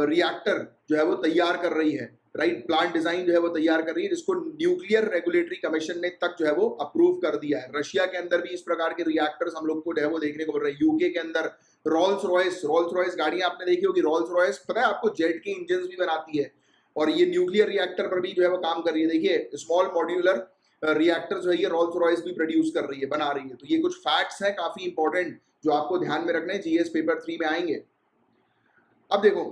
रिएक्टर जो है वो तैयार कर रही है, राइट। प्लांट डिजाइन जो है वो तैयार कर रही है, जिसको न्यूक्लियर रेगुलेटरी कमीशन ने तक जो है वो अप्रूव कर दिया है। रशिया के अंदर भी इस प्रकार के रिएक्टर्स हम लोग को जो है वो देखने को मिल रहे हैं। यूके के अंदर रोल्स रॉयस गाड़ियां आपने देखी होगी, रोल्स रॉयस पता है आपको जेट के इंजन भी बनाती है, और ये न्यूक्लियर रिएक्टर पर भी जो है वो काम कर रही है। देखिए स्मॉल मॉड्यूलर रिएक्टर जो है ये रोल्स रॉयस भी प्रोड्यूस कर रही है, बना रही है। तो ये कुछ फैक्ट्स हैं काफी इंपॉर्टेंट जो आपको ध्यान में रखने, जीएस पेपर 3 में आएंगे। अब देखो,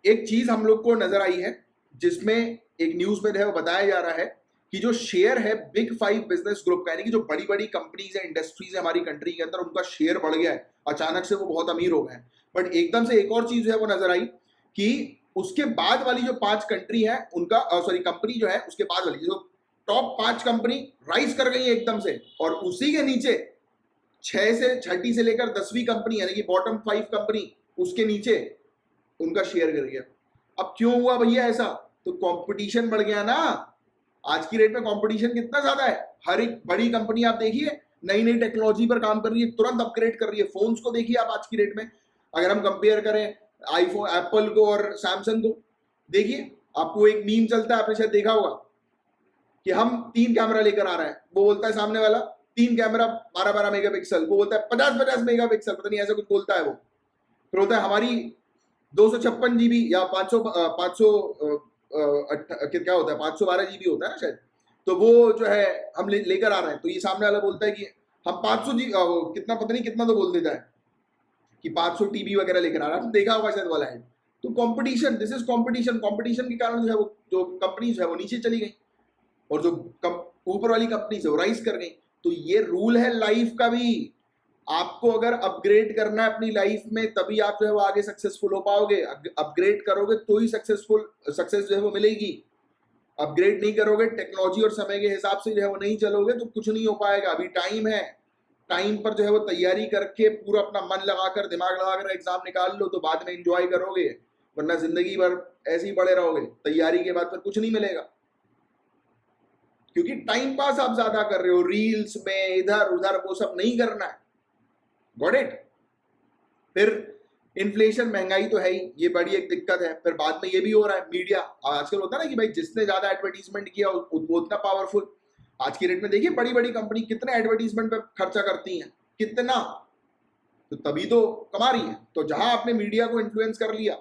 एक चीज हम लोग को नजर आई है जिसमें एक न्यूज में जो है वो बताया जा रहा है कि जो शेयर है बिग 5 बिजनेस ग्रुप का, यानी कि जो बड़ी बड़ी कंपनीज है, इंडस्ट्रीज है हमारी कंट्री के अंदर, उनका शेयर बढ़ गया है, अचानक से वो बहुत अमीर हो गए। बट एकदम से एक और चीज जो है वो नजर आई कि उसके बाद वाली जो 5 कंट्री है उनका, सॉरी कंपनी जो है, उसके बाद वाली जो टॉप 5 कंपनी राइज कर गई है एकदम से, और उसी के नीचे 6 से लेकर 10वीं कंपनी, यानी कि बॉटम 5 कंपनी, उसके नीचे उनका शेयर गिर गया। अब क्यों हुआ भैया ऐसा? तो कंपटीशन बढ़ गया ना। आज की रेट में कंपटीशन कितना ज्यादा है, हर एक बड़ी कंपनी आप देखिए नई नई टेक्नोलॉजी पर काम कर रही है, तुरंत अपग्रेड कर रही है। फोन्स को देखिए आप आज की रेट में, अगर हम कंपेयर करें आईफोन, एप्पल को और सैमसंग को, देखिए आपको एक मीम चलता है, आपने शायद देखा होगा कि हम 3 कैमरा लेकर आ रहे हैं, वो बोलता है सामने वाला 3 कैमरा 12-12 मेगापिक्सल, वो बोलता है 50-50 मेगापिक्सल, पता नहीं ऐसा कुछ बोलता है वो। फिर बोलता है हमारी 256 जीबी या 500 क्या होता है, 512 जीबी होता है ना शायद, तो वो जो है हम लेकर आ रहे हैं। तो ये सामने वाला बोलता है कि हम 500 जी कितना, पता नहीं कितना तो बोल देता है कि 500 टीबी वगैरह लेकर आ रहा है, तो देखा होगा शायद वाला है। तो competition, this is competition. Competition के कारण जो है वो जो कंपनी जो है वो नीचे चली गई, और जो ऊपर वाली कंपनी से वो राइज कर गई। तो ये रूल है लाइफ का भी, आपको अगर अपग्रेड करना है अपनी लाइफ में तभी आप जो है वो आगे सक्सेसफुल हो पाओगे। अपग्रेड करोगे तो ही सक्सेस जो है वो मिलेगी। अपग्रेड नहीं करोगे, टेक्नोलॉजी और समय के हिसाब से जो है वो नहीं चलोगे, तो कुछ नहीं हो पाएगा। अभी टाइम है, टाइम पर जो है वो तैयारी करके पूरा अपना मन लगाकर, दिमाग लगाकर एग्जाम निकाल लो, तो बाद में एंजॉय करोगे, वरना जिंदगी भर ऐसे ही पड़े रहोगे, तैयारी के बाद फिर कुछ नहीं मिलेगा। क्योंकि टाइम पास आप ज्यादा कर रहे हो, रील्स में इधर उधर, वो सब नहीं करना है। Got it? फिर इन्फ्लेशन, महंगाई तो है ही, ये बड़ी एक दिक्कत है। फिर बाद में ये भी हो रहा है, मीडिया आजकल होता है ना कि भाई जिसने ज्यादा एडवर्टीजमेंट किया वो उतना पावरफुल। आज की डेट में देखिए बड़ी बड़ी कंपनी कितने एडवर्टीजमेंट पे खर्चा करती हैं, कितना, तो तभी तो कमा रही है। तो जहां आपने मीडिया को इन्फ्लुएंस कर लिया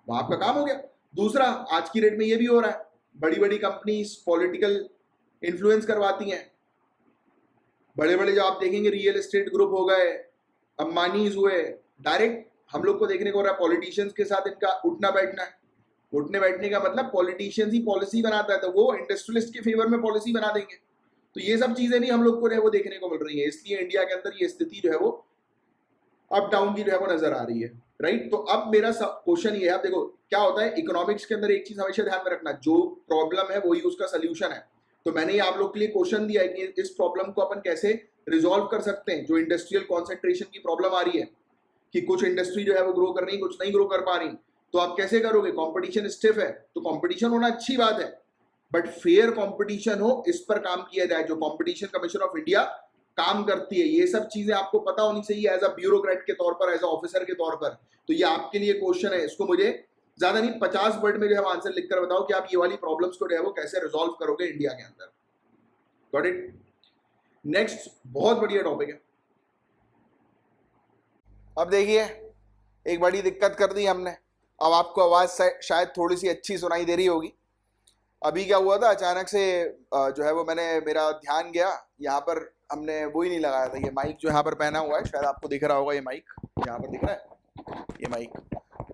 वहां आपका काम हो गया। दूसरा, आज की डेट में ये भी हो रहा है, बड़ी बड़ी कंपनीज पॉलिटिकल इन्फ्लुएंस करवाती हैं। बड़े बड़े जो आप देखेंगे रियल एस्टेट ग्रुप हो गए, अंबानीज हुए, डायरेक्ट हम लोग को देखने को हो रहा है पॉलिटिशियंस के साथ इनका उठना बैठना है। उठने बैठने का मतलब पॉलिटिशियंस ही पॉलिसी बनाता है, तो वो इंडस्ट्रियलिस्ट के फेवर में पॉलिसी बना देंगे। तो ये सब चीजें भी हम लोग को जो है वो देखने को मिल रही है, इसलिए इंडिया के अंदर ये स्थिति जो है वो अप डाउन की जो है वो नजर आ रही है, राइट। तो अब मेरा क्वेश्चन ये है, अब देखो क्या होता है इकोनॉमिक्स के अंदर, एक चीज हमेशा ध्यान में रखना, जो प्रॉब्लम है वही उसका सोल्यूशन है। तो मैंने ये आप लोग के लिए क्वेश्चन दिया है कि इस प्रॉब्लम को अपन कैसे रिजॉल्व कर सकते हैं। जो इंडस्ट्रियल कॉन्सेंट्रेशन की प्रॉब्लम आ रही है कि कुछ इंडस्ट्री जो है वो ग्रो कर रही है, कुछ नहीं ग्रो कर पा रही, तो आप कैसे करोगे? कंपटीशन स्टिफ है, तो कंपटीशन होना अच्छी बात है, बट फेयर कंपटीशन हो, इस पर काम किया जाए, जो कंपटीशन कमीशन ऑफ इंडिया काम करती है। ये सब चीजें आपको पता होनी चाहिए एज अ ब्यूरोक्रेट के तौर पर, एज अ ऑफिसर के तौर पर। तो ये आपके लिए क्वेश्चन है, इसको मुझे ज्यादा नहीं 50 वर्ड में जो है आंसर लिखकर बताओ कि आप ये वाली प्रॉब्लम्स को जो है वो कैसे रिजॉल्व करोगे इंडिया के अंदर। Got it? नेक्स्ट बहुत बढ़िया टॉपिक है। अब देखिए एक बड़ी दिक्कत कर दी हमने, अब आपको आवाज शायद थोड़ी सी अच्छी सुनाई दे रही होगी। अभी क्या हुआ था, अचानक से जो है वो मेरा ध्यान गया, यहाँ पर हमने वो ही नहीं लगाया था, ये माइक जो यहाँ पर पहना हुआ है, शायद आपको दिख रहा होगा, ये माइक यहाँ पर दिख रहा है, ये माइक,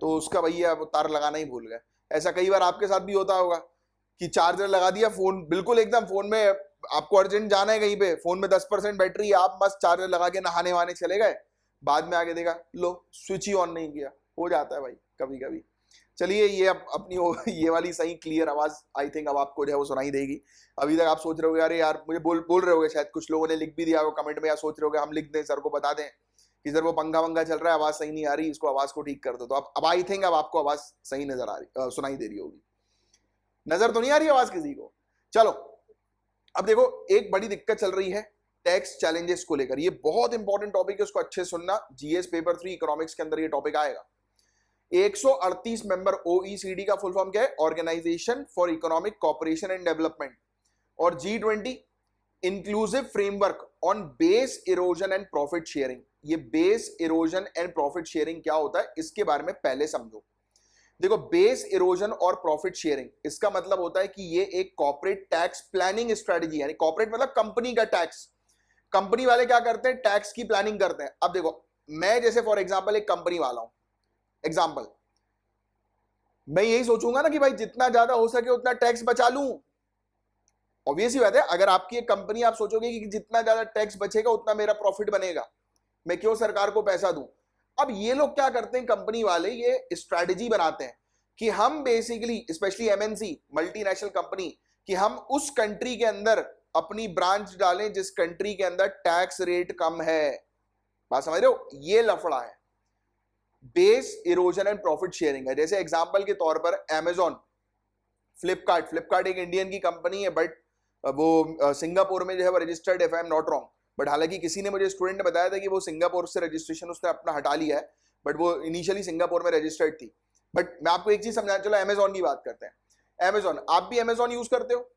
तो उसका भैया वो तार लगाना ही भूल गए। ऐसा कई बार आपके साथ भी होता होगा कि चार्जर लगा दिया, फोन बिल्कुल एकदम, फोन में आपको अर्जेंट जाना है कहीं पे, फोन में 10% बैटरी है, आप मस्त चार्जर लगा के नहाने वहाने चले गए, बाद में आके देखा लो स्विच ही ऑन नहीं किया। हो जाता है भाई कभी कभी। चलिए ये अपनी ये वाली सही क्लियर आवाज आई थिंक अब आपको जो है वो सुनाई देगी। अभी तक आप सोच रहे होगे अरे यार मुझे बोल रहे होगे, शायद कुछ लोगों ने लिख भी दिया होगा कमेंट में, या सोच रहे होगे हम लिख दें सर को बता दें कि सर वो पंखा वंखा चल रहा है, आवाज सही नहीं आ रही, इसको आवाज को ठीक कर दो। तो अब आई थिंक अब आपको आवाज सही नजर आ रही, सुनाई दे रही होगी। नजर तो नहीं आ रही आवाज किसी को? चलो अब देखो एक बड़ी दिक्कत चल रही है टैक्स चैलेंजेस को लेकर। ये बहुत इंपॉर्टेंट टॉपिक है, उसको अच्छे सुनना, जीएस पेपर 3 इकोनॉमिक्स के अंदर ये टॉपिक आएगा। 138 मेंबर ओईसीडी का फुल फॉर्म क्या है? Organisation for economic cooperation and development. और G20 inclusive framework on base erosion and profit sharing. ये base erosion and profit sharing क्या होता है इसके बारे में पहले समझो। देखो बेस इरोजन और प्रॉफिट शेयरिंग इसका मतलब होता है कि ये एक कॉर्पोरेट टैक्स प्लानिंग स्ट्रेटजी, यानी कॉर्पोरेट मतलब कंपनी का टैक्स। कंपनी वाले क्या करते हैं? टैक्स की प्लानिंग करते हैं। अब देखो मैं जैसे फॉर एग्जांपल एक कंपनी वाला हूं, एग्जांपल मैं यही सोचूंगा ना कि भाई जितना ज्यादा हो सके उतना टैक्स बचा लूं। ऑब्वियस ही बात है, अगर आपकी एक कंपनी आप सोचोगे कि जितना ज्यादा टैक्स बचेगा उतना मेरा प्रॉफिट बनेगा, मैं क्यों सरकार को पैसा दूं। अब ये लोग क्या करते हैं कंपनी वाले, ये स्ट्रैटेजी बनाते हैं कि हम basically specially MNC multinational company, कि हम उस कंट्री के अंदर अपनी ब्रांच डालें जिस कंट्री के अंदर टैक्स रेट कम है। बात समझ रहे हो? ये लफड़ा है, base erosion and profit sharing है। जैसे एग्जांपल के तौर पर अमेजॉन, फ्लिपकार्ट एक इंडियन की कंपनी है, बट वो सिंगापुर में जो है वो registered, if I am not wrong. But हालांकि किसी ने मुझे स्टूडेंट ने बताया था कि वो सिंगापुर से रजिस्ट्रेशन उसने अपना हटा लिया है, बट वो इनिशियली सिंगापुर में रजिस्टर्ड थी। बट मैं आपको एक चीज समझा, चलो अमेजॉन की बात करते हैं। अमेजॉन, आप भी अमेजॉन यूज करते हो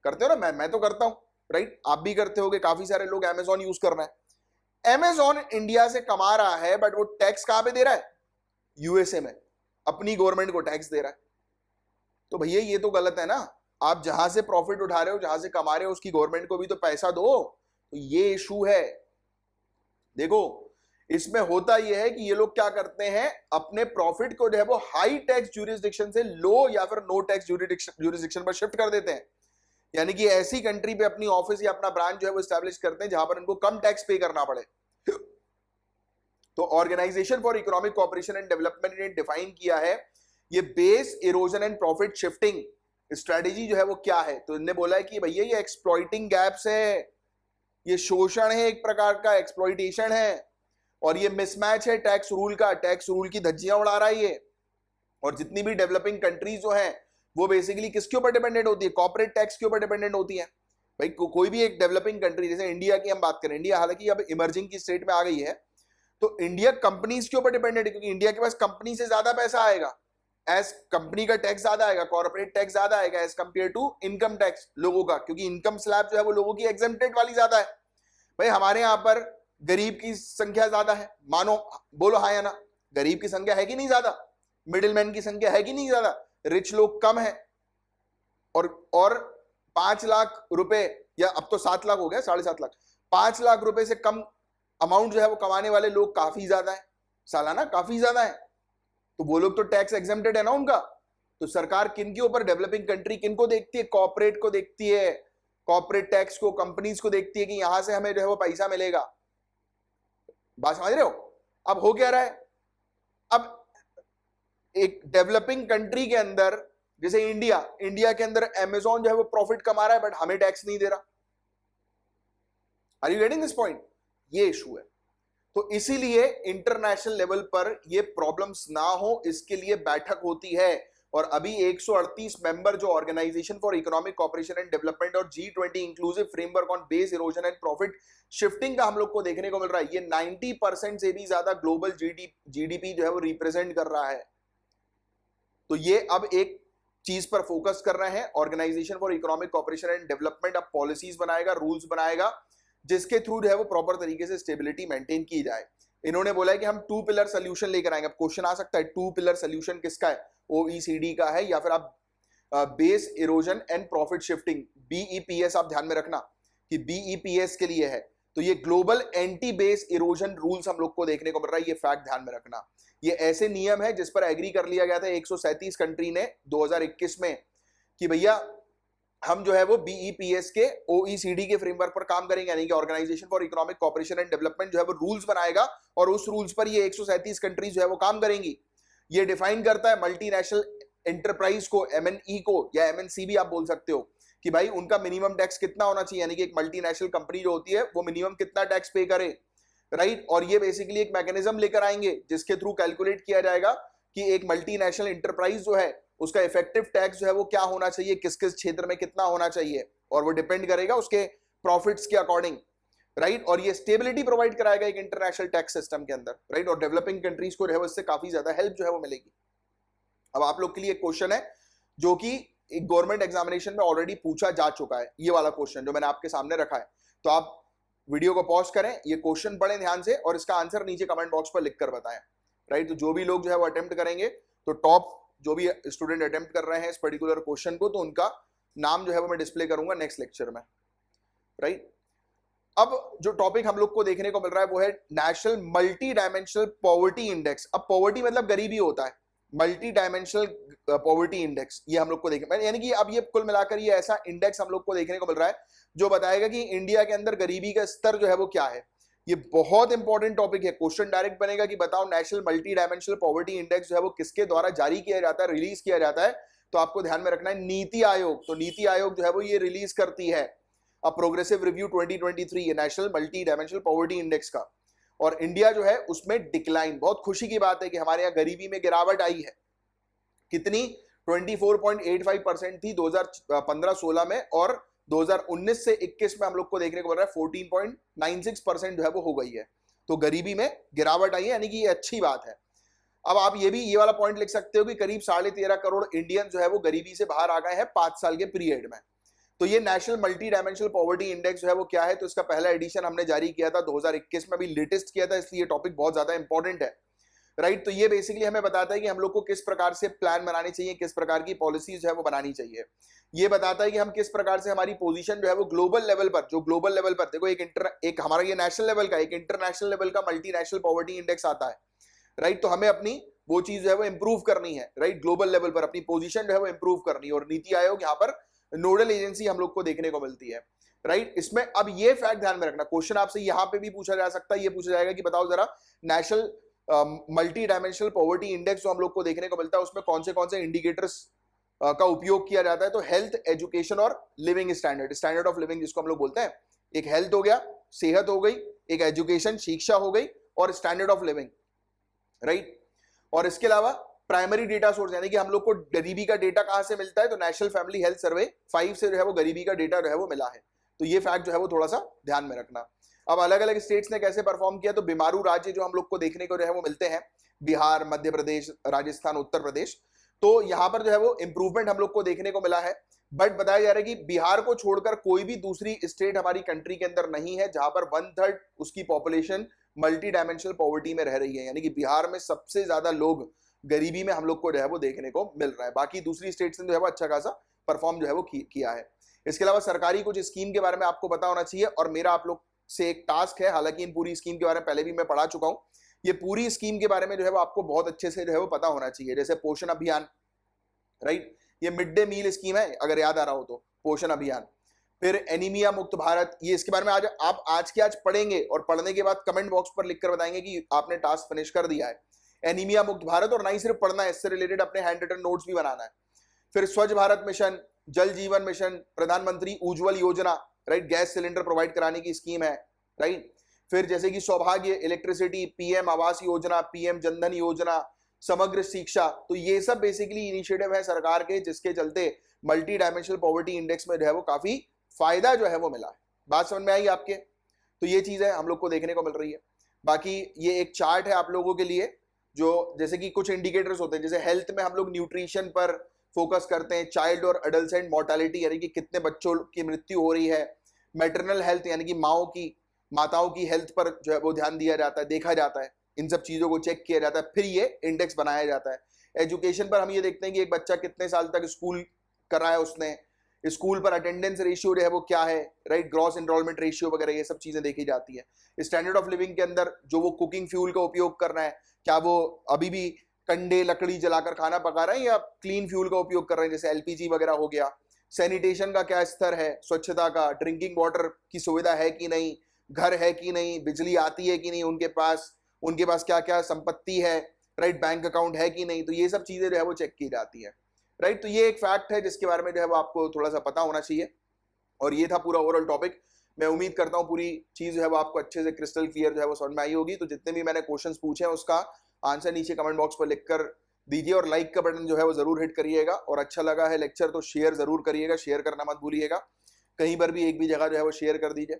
ना? मैं तो करता हूं, राइट? आप भी करते होगे, काफी सारे लोग अमेजॉन यूज कर रहे हैं। अमेजॉन इंडिया से कमा रहा है, बट वो टैक्स कहां पे दे रहा है? यूएसए में अपनी गवर्नमेंट को टैक्स दे रहा है। तो भैया ये तो गलत है ना। आप जहां से प्रॉफिट उठा रहे हो, जहां से कमा रहे हो, उसकी गवर्नमेंट को भी तो पैसा दो। तो ये इशू है। देखो इसमें होता यह है कि ये लोग क्या करते हैं, अपने प्रॉफिट को जो है वो हाई टैक्स ज्यूरिसडिक्शन से लो या फिर नो टैक्स ज्यूरिसडिक्शन पर शिफ्ट कर देते हैं। यानी कि ऐसी कंट्री पे अपनी ऑफिस या अपना ब्रांच जो है वो एस्टैब्लिश करते हैं जहां पर इनको कम टैक्स पे करना पड़े। तो Organisation for economic cooperation and Development ने डिफाइन किया है ये base erosion and profit shifting strategy जो है वो क्या है। तो इन्होंने बोला है कि भैया ये एक्सप्लॉइटिंग गैप्स है, ये शोषण है, एक प्रकार का एक्सप्लॉइटेशन है, और ये मिसमैच है टैक्स रूल का, टैक्स रूल की धज्जियां उड़ा रहा है ये। और जितनी भी डेवलपिंग कंट्रीज जो हैं वो बेसिकली किसके ऊपर डिपेंडेंट होती है? कॉर्पोरेट टैक्स के ऊपर डिपेंडेंट होती है। भाई कोई भी एक डेवलपिंग कंट्री, जैसे इंडिया की हम बात करें, इंडिया हालांकि अब इमर्जिंग की स्टेट में आ गई है, तो इंडिया कंपनीज के ऊपर डिपेंडेंट है, क्योंकि इंडिया के पास कंपनी से ज्यादा पैसा आएगा, एज कंपनी का टैक्स ज्यादा आएगा, कॉर्पोरेट टैक्स ज्यादा आएगा as compare to income tax लोगों का, क्योंकि इनकम स्लैब जो है वो लोगों की एग्जेम्प्टेड वाली ज्यादा है। भाई हमारे यहाँ पर गरीब की संख्या ज्यादा है, मानो, बोलो हाँ या ना? गरीब की संख्या है कि नहीं ज्यादा? मिडिल मैन की संख्या है कि नहीं ज्यादा? रिच लोग कम है। और 5 लाख रुपए, या अब तो 7 लाख हो गया, 7.5 लाख, 5 लाख रुपए से कम अमाउंट जो है वो कमाने वाले लोग काफी ज्यादा है, सालाना काफी ज्यादा है। तो वो लोग तो टैक्स एग्जेम्प्टेड है ना उनका। तो सरकार किन के ऊपर, डेवलपिंग कंट्री किन को देखती है, कॉर्पोरेट को देखती है, कॉर्पोरेट टैक्स को, कंपनीज को देखती है कि यहां से हमें जो है वो पैसा मिलेगा। बात समझ रहे हो? अब हो क्या रहा है, अब एक डेवलपिंग कंट्री के अंदर जैसे इंडिया, इंडिया के अंदर अमेजोन जो है वो प्रॉफिट कमा रहा है बट हमें टैक्स नहीं दे रहा। Are you getting this point? ये इशू है। तो इसीलिए इंटरनेशनल लेवल पर ये प्रॉब्लम्स ना हो, इसके लिए बैठक होती है। और अभी 138 मेंबर जो Organisation for economic cooperation and development और G20 inclusive framework on base erosion and profit shifting का हम लोग को देखने को मिल रहा है, ये 90% से भी ज्यादा ग्लोबल जीडीपी जो है वो रिप्रेजेंट कर रहा है। तो ये अब एक चीज पर फोकस कर रहे हैं, Organisation for economic cooperation and Development अब पॉलिसीज बनाएगा, रूल्स बनाएगा, जिसके थ्रू जो है वो प्रॉपर तरीके से स्टेबिलिटी मेंटेन की जाए। इन्होंने बोला है कि हम 2 पिलर सोल्यूशन लेकर आएंगे। अब क्वेश्चन आ सकता है 2 पिलर सोल्यूशन किसका है, OECD का है या फिर आप base erosion and profit shifting, BEPS आप ध्यान में रखना कि BEPS के लिए है। तो ये global anti base erosion rules हम लोग को देखने को मिल रहा है, ये फैक्ट ध्यान में रखना। ये ऐसे नियम है जिस पर एग्री कर लिया गया था 137 कंट्री ने 2021 में कि भैया हम जो है वो BEPS के OECD के फ्रेमवर्क पर काम करेंगे, यानी कि Organisation for economic cooperation and Development जो है वो रूल्स बनाएगा और उस रूल्स पर ये 137 कंट्रीज जो है वो काम करेंगी। ये डिफाइन करता है मल्टीनेशनल एंटरप्राइज को, MNE को या MNC भी आप बोल सकते हो, कि भाई उनका मिनिमम टैक्स कितना होना चाहिए, यानी कि एक मल्टीनेशनल कंपनी जो होती है वो मिनिमम कितना टैक्स पे करे, राइट। और ये बेसिकली एक मैकेनिज्म लेकर आएंगे जिसके थ्रू कैलकुलेट किया जाएगा कि एक मल्टीनेशनल एंटरप्राइज जो है उसका इफेक्टिव टैक्स जो है वो क्या होना चाहिए, किस किस क्षेत्र में कितना होना चाहिए, और वो डिपेंड करेगा उसके प्रॉफिट्स के अकॉर्डिंग, राइट। और ये स्टेबिलिटी प्रोवाइड कराएगा एक इंटरनेशनल टैक्स सिस्टम के अंदर, राइट। और डेवलपिंग कंट्रीज को जो है इससे काफी ज्यादा हेल्प जो है वो मिलेगी। अब आप लोग के लिए क्वेश्चन है जो कि एक गवर्नमेंट एग्जामिनेशन में ऑलरेडी पूछा जा चुका है, ये वाला क्वेश्चन जो मैंने आपके सामने रखा है। तो आप वीडियो को पॉज करें, ये क्वेश्चन पढ़ें ध्यान से और इसका आंसर नीचे कमेंट बॉक्स पर लिख कर बताएं, राइट। तो जो भी लोग जो है वो अटेम्प्ट करेंगे, तो टॉप जो भी स्टूडेंट अटेम्प्ट कर रहे हैं इस पर्टिकुलर क्वेश्चन को, तो उनका नाम जो है वो मैं डिस्प्ले करूंगा नेक्स्ट लेक्चर में, राइट। अब जो टॉपिक हम लोग को देखने को मिल रहा है वो है national multi dimensional poverty index. अब पॉवर्टी मतलब गरीबी होता है, मल्टी डायमेंशनल पॉवर्टी इंडेक्स ये हम लोग को देखें, यानी कि अब ये कुल मिलाकर ये ऐसा इंडेक्स हम लोग को देखने को मिल रहा है जो बताएगा कि इंडिया के अंदर गरीबी का स्तर जो है वो क्या है। ये बहुत इंपॉर्टेंट टॉपिक है। क्वेश्चन डायरेक्ट बनेगा कि बताओ national multi dimensional poverty index जो है वो किसके द्वारा जारी किया जाता है, रिलीज किया जाता है। तो आपको ध्यान में रखना है नीति आयोग। तो नीति आयोग जो है वो ये रिलीज करती है अ प्रोग्रेसिव रिव्यू 2023 ये national multi dimensional poverty index का। और इंडिया जो है उसमें डिक्लाइन, बहुत खुशी की बात है कि हमारे यहाँ गरीबी में गिरावट आई है। कितनी? 24.85% थी 2015-16 में, और 2019 से 21 में हम लोग को देखने को मिल रहा है 14.96% जो है वो हो गई है। तो गरीबी में गिरावट आई है, यानी कि ये अच्छी बात है। अब आप ये भी ये वाला पॉइंट लिख सकते हो कि करीब 13.5 करोड़ इंडियन जो है वो गरीबी से बाहर आ गए हैं 5 साल के पीरियड में। तो ये national multi dimensional poverty index जो है वो क्या है, तो इसका पहला एडिशन हमने जारी किया था 2021 में, भी लेटेस्ट किया था, इसलिए टॉपिक बहुत ज्यादा इंपॉर्टेंट है, राइट। तो ये बेसिकली हमें बताता है कि हम लोग को किस प्रकार से प्लान बनानी चाहिए, किस प्रकार की पॉलिसीज जो है वो बनानी चाहिए। ये बताता है कि हम किस प्रकार से हमारी पोजीशन जो है वो ग्लोबल लेवल पर, जो ग्लोबल लेवल पर देखो एक हमारा ये नेशनल लेवल का, एक इंटरनेशनल लेवल का मल्टीनेशनल पॉवर्टी इंडेक्स आता है, राइट। तो हमें अपनी वो चीज जो है वो इंप्रूव करनी है, राइट। ग्लोबल लेवल पर अपनी पोजीशन जो है वो इंप्रूव करनी है, और नीति आयोग यहाँ पर नोडल एजेंसी हम लोग को देखने को मिलती है, राइट। इसमें अब ये फैक्ट ध्यान में रखना, क्वेश्चन आपसे यहाँ पे भी पूछा जा सकता है, ये पूछा जाएगा कि बताओ जरा national multi dimensional poverty index जो हम लोग को देखने को मिलता है उसमें कौन से इंडिकेटर्स का उपयोग किया जाता है। तो हेल्थ, एजुकेशन और living standard, standard of living जिसको हम लोग बोलते हैं। एक हेल्थ हो गया, सेहत हो गई, एक एजुकेशन शिक्षा हो गई, और स्टैंडर्ड ऑफ लिविंग, राइट। और इसके अलावा प्राइमरी डेटा सोर्स, यानी कि हम लोग को गरीबी का डेटा कहां से मिलता है, तो नेशनल फैमिली हेल्थ सर्वे 5 से जो है वो गरीबी का डेटा जो है वो मिला है। तो ये फैक्ट जो है वो थोड़ा सा ध्यान में रखना। अब अलग अलग स्टेट्स ने कैसे परफॉर्म किया, तो बीमारू राज्य जो हम लोग को देखने को जो है वो मिलते हैं, बिहार, मध्य प्रदेश, राजस्थान, उत्तर प्रदेश। तो यहाँ पर जो है वो इंप्रूवमेंट हम लोग को देखने को मिला है, बट बताया जा रहा है कि बिहार को छोड़कर कोई भी दूसरी स्टेट हमारी कंट्री के अंदर नहीं है जहां पर 1/3 उसकी पॉपुलेशन मल्टी डायमेंशनल पॉवर्टी में रह रही है, यानी कि बिहार में सबसे ज्यादा लोग गरीबी में हम लोग को जो है वो देखने को मिल रहा है। बाकी दूसरी स्टेट्स ने जो है वो अच्छा खासा परफॉर्म जो है वो किया है। इसके अलावा सरकारी कुछ स्कीम के बारे में आपको पता होना चाहिए, और मेरा आप लोग से एक टास्क है, हालांकि इन पूरी स्कीम के बारे में पहले भी मैं पढ़ा चुका हूं, ये पूरी स्कीम के बारे में जो है वो आपको बहुत अच्छे से जो है वो पता होना चाहिए। जैसे पोषण अभियान, राइट। ये मिड डे मील स्कीम है अगर याद आ रहा हो तो, पोषण अभियान। फिर एनीमिया मुक्त भारत, ये इसके बारे में आज आप आज के आज पढ़ेंगे और पढ़ने के बाद कमेंट बॉक्स पर लिखकर बताएंगे कि आपने टास्क फिनिश कर दिया है। एनीमिया मुक्त भारत, और ना ही सिर्फ पढ़ना है, इससे रिलेटेड अपने हैंड रिटन नोट्स भी बनाना है। फिर स्वच्छ भारत मिशन, जल जीवन मिशन, प्रधानमंत्री उज्ज्वल योजना, राइट, गैस सिलेंडर प्रोवाइड कराने की स्कीम है, राइट। फिर जैसे कि सौभाग्य, electricity, PM Awas Yojana, PM Jan Dhan योजना, समग्र शिक्षा, तो ये सब बेसिकली इनिशिएटिव है सरकार के, जिसके चलते मल्टी डायमेंशनल पॉवर्टी इंडेक्स में जो है वो काफी फायदा जो है वो मिला है। बात समझ में आई आपके? तो ये चीजें हम लोग को देखने को मिल रही है। बाकी ये एक चार्ट है आप लोगों के लिए, जो जैसे कि कुछ इंडिकेटर्स होते हैं, जैसे हेल्थ में हम लोग न्यूट्रिशन पर फोकस करते हैं, चाइल्ड और एडल्सेंट मोर्टेलिटी यानी कि कितने बच्चों की मृत्यु हो रही है, मैटरनल हेल्थ यानी कि माताओं की हेल्थ पर जो है वो ध्यान दिया जाता है, देखा जाता है, इन सब चीजों को चेक किया जाता है, फिर ये इंडेक्स बनाया जाता है। एजुकेशन पर हम ये देखते हैं कि एक बच्चा कितने साल तक स्कूल करा है उसने, स्कूल पर अटेंडेंस रेशियो जो है वो क्या है, राइट, ग्रॉस एनरोलमेंट रेशियो वगैरह, ये सब चीजें देखी जाती है। स्टैंडर्ड ऑफ लिविंग के अंदर जो वो कुकिंग फ्यूल का उपयोग कर रहा है, क्या वो अभी भी कंडे लकड़ी जलाकर खाना पका रहे हैं या क्लीन फ्यूल का उपयोग कर रहे हैं, जैसे एलपीजी वगैरह हो गया। सैनिटेशन का क्या स्तर है, स्वच्छता का, ड्रिंकिंग वाटर की सुविधा है कि नहीं, घर है कि नहीं, बिजली आती है कि नहीं उनके पास क्या क्या संपत्ति है, राइट, बैंक अकाउंट है कि नहीं, तो ये सब चीजें जो है वो चेक की जाती है, राइट। तो ये एक फैक्ट है जिसके बारे में जो है वो आपको थोड़ा सा पता होना चाहिए। और ये था पूरा ओवरऑल टॉपिक। मैं उम्मीद करता हूँ पूरी चीज जो है वो आपको अच्छे से क्रिस्टल क्लियर जो है वो समझ में आई होगी। तो जितने भी मैंने क्वेश्चंस पूछे हैं उसका आंसर नीचे कमेंट बॉक्स पर लिखकर दीजिए, और लाइक का बटन जो है वो जरूर हिट करिएगा, और अच्छा लगा है लेक्चर तो शेयर जरूर करिएगा, शेयर करना मत भूलिएगा, कहीं पर भी एक भी जगह जो है वो शेयर कर दीजिए।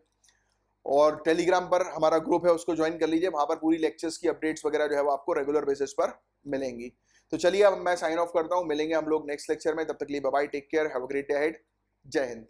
और टेलीग्राम पर हमारा ग्रुप है उसको ज्वाइन कर लीजिए, वहां पर पूरी लेक्चर्स की अपडेट्स वगैरह जो है वो आपको रेगुलर बेसिस पर मिलेंगी। तो चलिए अब मैं साइन ऑफ करता हूँ, मिलेंगे हम लोग नेक्स्ट लेक्चर में, तब तक के लिए bye bye, take care, have a great day ahead, जय हिंद।